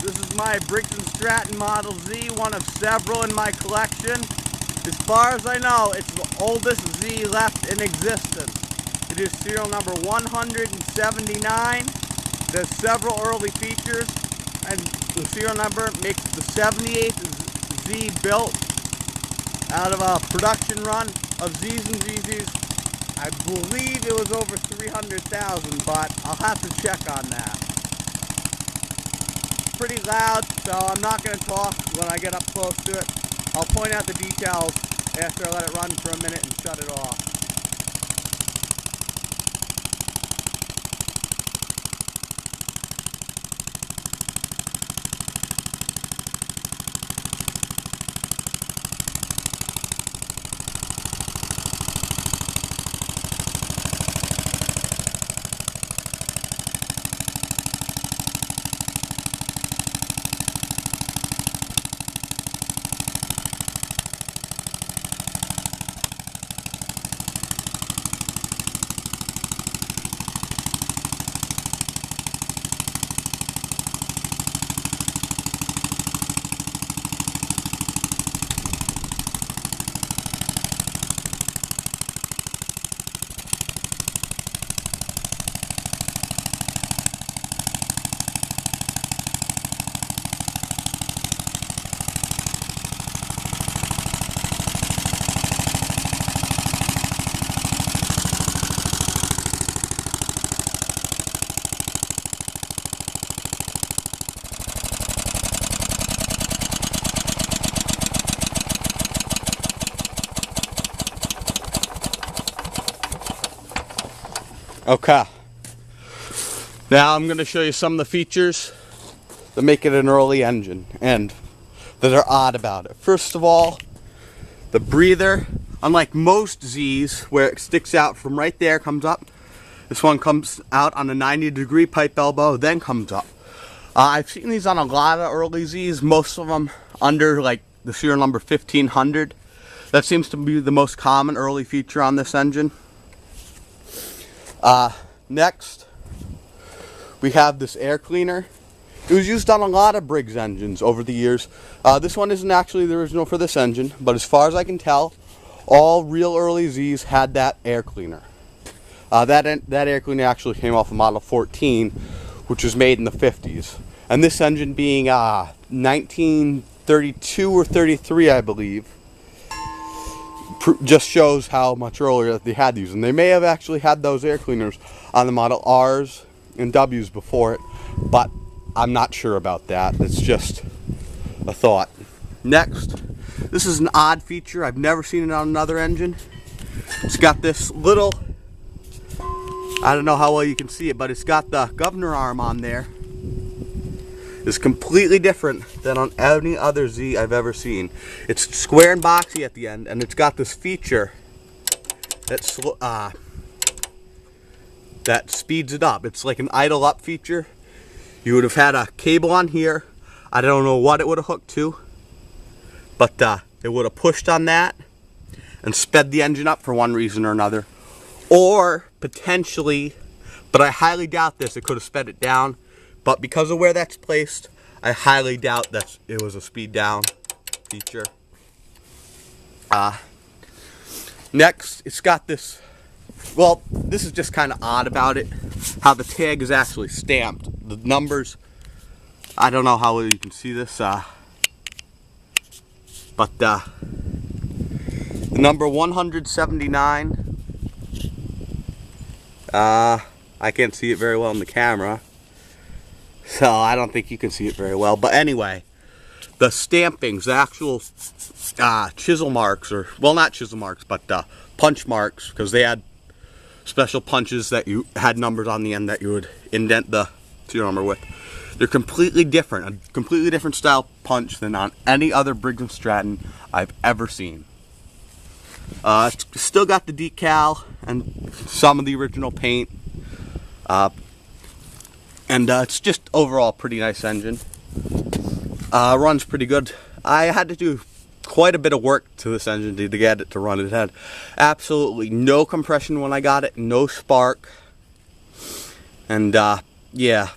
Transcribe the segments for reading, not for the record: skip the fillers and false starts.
This is my Briggs & Stratton Model Z, one of several in my collection. As far as I know, it's the oldest Z left in existence. It is serial number 179. There's several early features, and the serial number makes the 78th Z built out of a production run of Z's and ZZ's. I believe it was over 300,000, but I'll have to check on that. Pretty loud, so I'm not going to talk when I get up close to it. I'll point out the details after I let it run for a minute and shut it off. Okay, now I'm going to show you some of the features that make it an early engine and that are odd about it. First of all, the breather, unlike most Z's where it sticks out from right there, comes up, this one comes out on a 90-degree pipe elbow, then comes up. I've seen these on a lot of early Z's, most of them under like the serial number 1500. That seems to be the most common early feature on this engine. Next, we have this air cleaner. It was used on a lot of Briggs engines over the years. This one isn't actually the original for this engine, but as far as I can tell, all real early Z's had that air cleaner. That air cleaner actually came off of Model 14, which was made in the 50s. And this engine being 1932 or 33, I believe, just shows how much earlier that they had these. And they may have actually had those air cleaners on the Model R's and W's before it, but I'm not sure about that. It's just a thought. Next, this is an odd feature. I've never seen it on another engine. It's got this little, I don't know how well you can see it, but it's got the governor arm on there. It's completely different than on any other Z I've ever seen. It's square and boxy at the end, and it's got this feature that speeds it up. It's like an idle up feature. You would have had a cable on here. I don't know what it would have hooked to, but it would have pushed on that and sped the engine up for one reason or another. Or potentially, but I highly doubt this, it could have sped it down. But because of where that's placed, I highly doubt that it was a speed down feature. Next, it's got this, well, this is just kind of odd about it, how the tag is actually stamped. The numbers, I don't know how well you can see this, but the number 179, I can't see it very well in the camera, so I don't think you can see it very well. But anyway, the stampings, the actual chisel marks, or, well, not chisel marks, but punch marks, because they had special punches that you had numbers on the end that you would indent the serial number with. They're completely different, a completely different style punch than on any other Briggs & Stratton I've ever seen. It's still got the decal and some of the original paint. And it's just overall a pretty nice engine. Runs pretty good. I had to do quite a bit of work to this engine to get it to run. It had absolutely no compression when I got it, no spark. And yeah,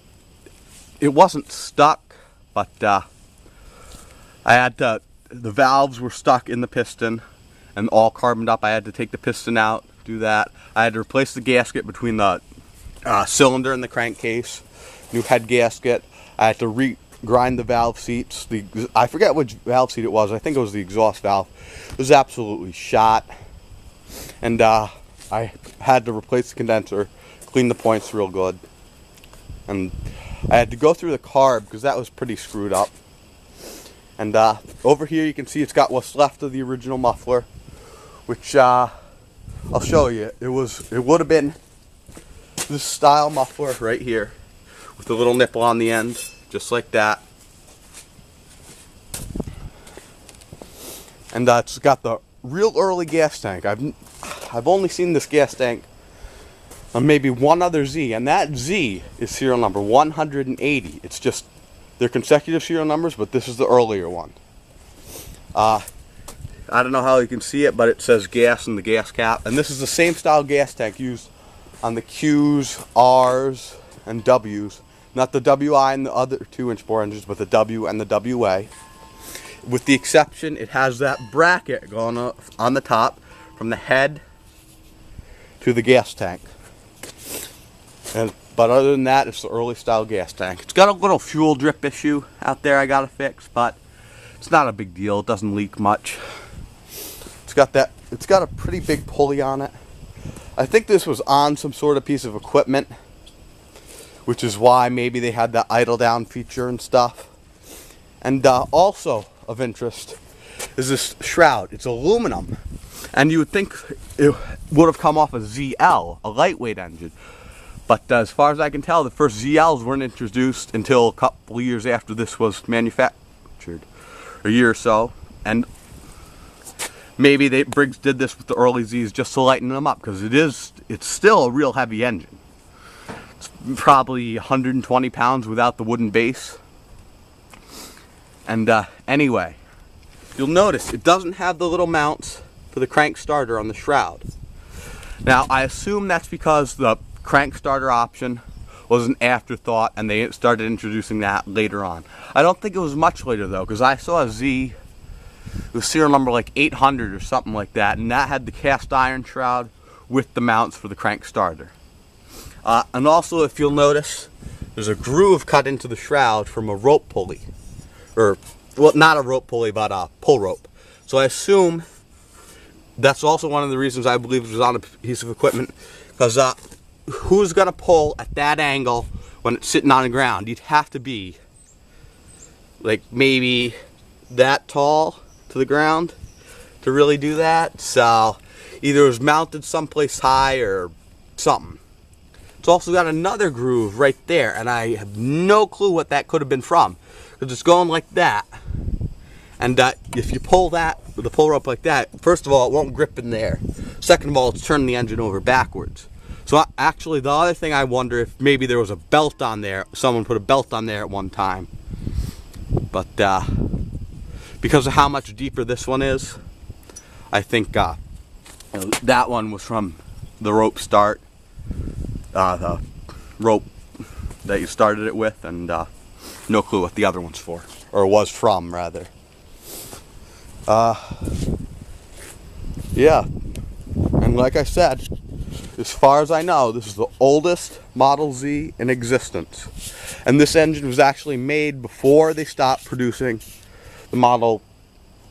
it wasn't stuck, but I had to, the valves were stuck in the piston and all carboned up. I had to take the piston out, do that. I had to replace the gasket between the cylinder and the crankcase, new head gasket. I had to grind the valve seats. I forget which valve seat it was. I think it was the exhaust valve. It was absolutely shot. And I had to replace the condenser, clean the points real good. And I had to go through the carb because that was pretty screwed up. And over here you can see it's got what's left of the original muffler, which I'll show you. It would have been this style muffler right here with a little nipple on the end, just like that. And it's got the real early gas tank. I've only seen this gas tank on maybe one other Z, and that Z is serial number 180. It's just, they're consecutive serial numbers, but this is the earlier one. I don't know how you can see it, but it says gas in the gas cap, and this is the same style gas tank used on the Qs, Rs, and Ws. Not the WI and the other 2-inch bore engines, but the W and the WA. With the exception, it has that bracket going up on the top from the head to the gas tank. But other than that, it's the early style gas tank. It's got a little fuel drip issue out there I gotta fix, but it's not a big deal. It doesn't leak much. It's got a pretty big pulley on it. I think this was on some sort of piece of equipment, which is why maybe they had that idle down feature and stuff. And also of interest is this shroud. It's aluminum, and you would think it would have come off a ZL, a lightweight engine. But as far as I can tell, the first ZLs weren't introduced until a couple years after this was manufactured, a year or so. And maybe Briggs did this with the early Zs just to lighten them up, because it's still a real heavy engine. It's probably 120 pounds without the wooden base. And anyway, you'll notice it doesn't have the little mounts for the crank starter on the shroud. Now, I assume that's because the crank starter option was an afterthought and they started introducing that later on. I don't think it was much later though, because I saw a Z, it was serial number like 800 or something like that, and that had the cast iron shroud with the mounts for the crank starter. And also, if you'll notice, there's a groove cut into the shroud from a rope pulley. Or, well, not a rope pulley, but a pull rope. So I assume that's also one of the reasons I believe it was on a piece of equipment, because who's going to pull at that angle when it's sitting on the ground? You'd have to be like maybe that tall to the ground to really do that. So either it was mounted someplace high or something. It's also got another groove right there, and I have no clue what that could have been from, because it's going like that. And if you pull that with a pull rope like that, first of all, it won't grip in there. Second of all, it's turning the engine over backwards. So actually, the other thing, I wonder if maybe there was a belt on there. Someone put a belt on there at one time. But because of how much deeper this one is, I think that one was from the rope start. The rope that you started it with, and no clue what the other one's for, or was from rather. Yeah, and like I said, as far as I know, this is the oldest Model Z in existence, and this engine was actually made before they stopped producing the Model.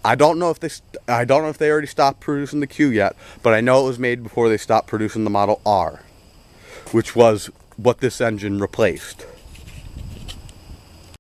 I don't know if they already stopped producing the Q yet, but I know it was made before they stopped producing the Model R, which was what this engine replaced.